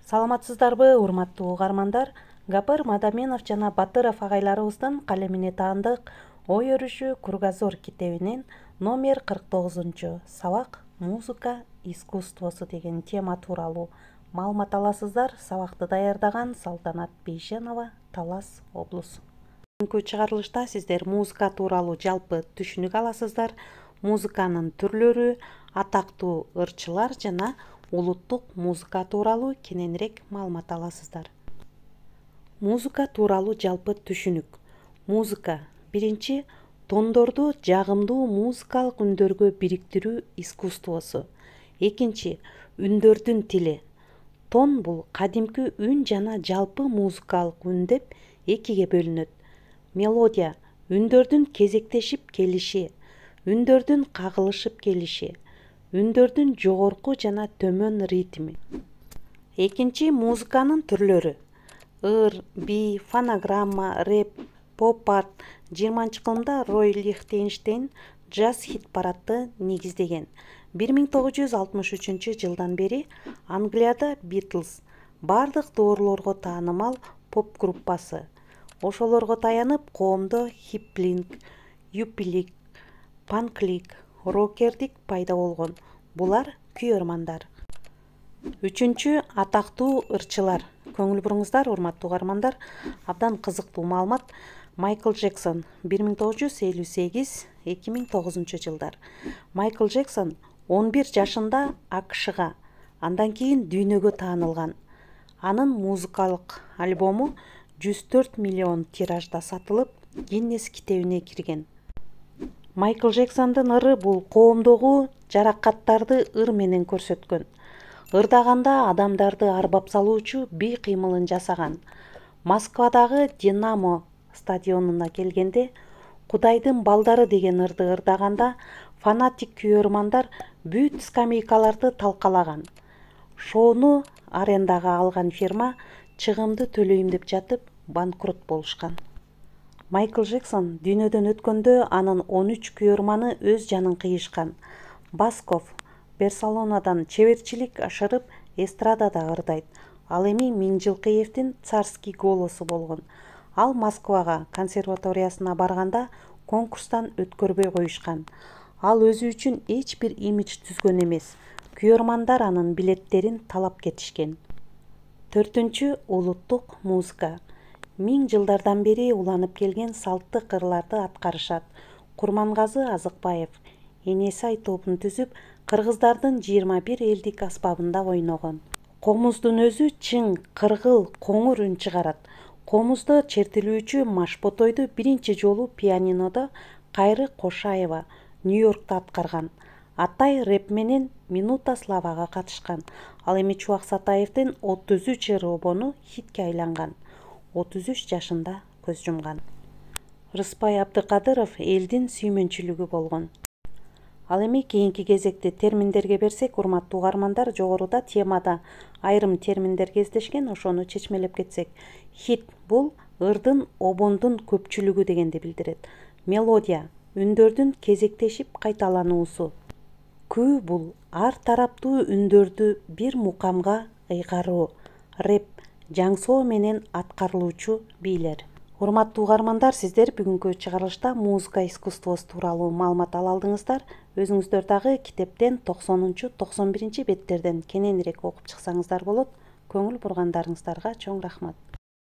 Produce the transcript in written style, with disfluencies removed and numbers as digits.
Саламатсыздарбы, урматтуу угармандар? Гапыр Мадаменов жана Батыров агайларыбыздын калемине таандык ой өрүшү Кругозор китебинин номер 49 сабак музыка искусствосу деген тема тууралуу маалымат аласыздар. Сабакты даярдаган Салтанат Бейшенова, Талас облусу. Бүгүнкү чыгарылышта сиздер музыка тууралуу жалпы түшүнүк аласыздар. Музыканын түрлөрү, атактуу ырчылар жана улуттук музыка тууралуу кененирээк маалымат аласыздар. Музыка тууралуу жалпы түшүнүк. Музыка биринчи тондорду жагымдуу музыкалык үндөргө бириктирүү искусствосу. Экинчи үндөрдүн тили. Тон бул кадимки үн жана жалпы музыкалык үн деп экиге бөлүнөт. Мелодия үндөрдүн кезектешип келиши, үндөрдүн кагылышып келиши, үндөрдүн жогорку жана төмөн ритми. Экинчи музыканын түрлөрү: ыр, би, фонограмма, рэп, поп-арт. 20-кылымда Рой Лихтенштейн джаз хит-парадты негиздеген. 1963 жылдан бери Англияда Битлз бардык доорлорго таанымал поп группасы. Ошолорго таянып коомдо хиплинг, юпилик, панклик, рокердик пайда болгон. Булар күйөрмандар. Үчүнчү атактуу ырчылар. Көңүл буруңуздар, урматтуу угармандар. Абдан кызыктуу маалымат. Майкл Джексон 1958-2009 жылдар. Майкл Джексон 11 жашында АКШга, андан кийин дүйнөгө таанылган. Анын музыкалык альбому 104 миллион тиражда сатылып, Гиннес китебине кирген. Майкл Джексондун ыры бул коомдогу жаракаттарды ыр менен көрсөткөн. Ырдаганда адамдарды арбап салуучу бий кыймылын жасаган. Москвадагы Динамо стадионуна келгенде Кудайдын балдары деген ырды ырдаганда фанатик күйөрмандар бүт скамейкаларды талкалаган. Шоону арендага алган фирма чыгымды төлөйм деп жатып банкрот болушкан. Майкл Джексон дүйнөдөн өткөндө анын 13 күйөрманы өз жанын кыйышкан. Басков Барселонадан чеберчилик ашырып эстрадада ырдайт. Ал эми Миңжилкыевдин царский голосу болгон. Ал Москвага консерваториясына барганда конкурстан өткөрбөй коюшкан. Ал өзү үчүн эч бир имидж түзгөн эмес. Күйөрмандар анын билеттерин талап кетишкен. 4-чү улуттук музыка. 1000 жылдардан бери уланып келген салттык ырларды аткарышат. Курмангазы Азыкбаев Энесай тобун түзүп, кыргыздардын 21 элдик аспабында ойногон. Комуздун өзү чың, кыргыл, коңур үн чыгарат. Комузду чертилүүчү Машботойду биринчи жолу пианинодо Кайры Кошаева Нью-Йоркто аткарган. Атай рэп менен Минута Славага катышкан. Ал эми Чубак Сатаевдин 33 робону хитке айланган. 33 жашында көз жумган. Рыспай Абдыкадыров элдин сүймөнчүлүгү болгон. Ал эми кийинки кезекте терминдерге берсек, урматтуу угармандар, жогоруда темада айрым терминдер кездешкен, ошону чечмелеп кетсек. Хит бул ырдын обондун көпчүлүгү дегенди билдирет. Мелодия үндөрдүн кезектешип кайталануусу. Күү бул ар тараптуу үндөрдү бир мукамга ыйгаруу. Рэп жаңсоо менен аткарылуучу бийлер. Урматтуу угармандар, сиздер бүгүнкү чыгарылышта музыка искусствосу тууралуу маалымат ала алдыңыздар. Өзүңүздөр дагы китептен 90-91 беттерден кененирээк окуп чыксаңыздар болот. Көңүл бургандарыңыздарга чоң рахмат.